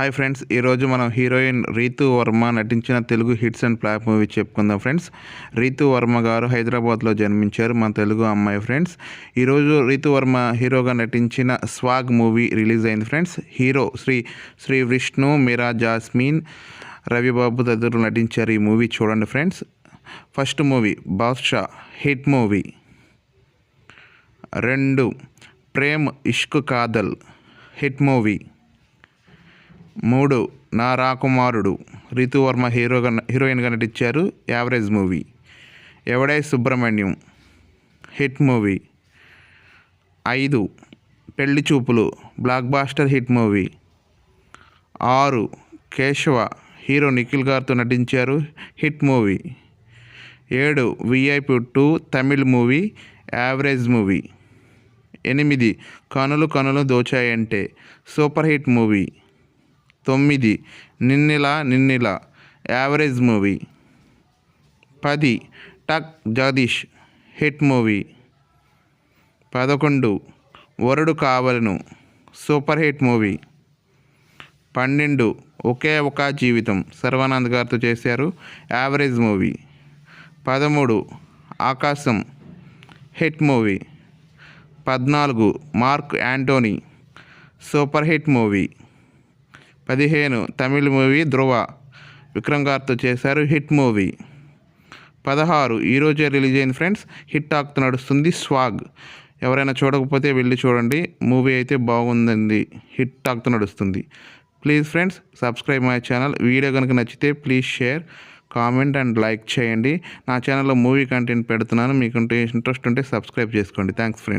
Hi friends, ఈరోజు మనం heroine Ritu Varma నటించిన Telugu hits and flop movie చెప్పుకుందాం ఫ్రెండ్స్. రీతూ వర్మ గారు హైదరాబాద్లో జన్మించారు, మన తెలుగు అమ్మాయి ఫ్రెండ్స్. ఈరోజు రీతూ వర్మ హీరోగా నటించిన స్వాగ్ మూవీ రిలీజ్ అయింది ఫ్రెండ్స్. హీరో శ్రీ విష్ణు, మీరా జాస్మిన్, రవిబాబు తదితరులు నటించారు ఈ మూవీ. చూడండి friends. First movie Baadshah, hit movie. 2 Prem Ishq Kaadhal, hit movie. 3 Naa Rakumarudu, Ritu Varma హీరోయిన్గా నటించారు, average movie. Yevade Subramanyam, hit movie. 5 Pelli Choopulu, block buster hit movie. 6 Keshava, hero Nikhil గారితో నటించారు, hit movie. 7 VIP 2 Tamil movie, average movie. 8 Kanulu కనులు దోచాయంటే, super hit movie. 9 Ninnila, average movie. 10 tuck Jagadish, hit movie. 11 Varudu Kaavalenu, super hit movie. 12 Oke Oka Jeevitham, Sharwanand గారితో చేశారు, average movie. 13 Aakasam, hit movie. 14 Mark Antony, super hit movie. 15 Tamil movie Dhruva, Vikram గారితో చేశారు, hit movie. 16 ఈరోజే release అయింది friends, hit టాక్తో నడుస్తుంది, swag. ఎవరైనా చూడకపోతే వెళ్ళి చూడండి, మూవీ అయితే బాగుందండి, హిట్ టాక్తో నడుస్తుంది. Please friends, subscribe my channel. Video కనుక నచ్చితే please share, comment and like చేయండి. నా ఛానల్లో మూవీ కంటెంట్ పెడుతున్నాను, మీకు ఇంట్రెస్ట్ ఉంటే సబ్స్క్రైబ్ చేసుకోండి. Thanks friends.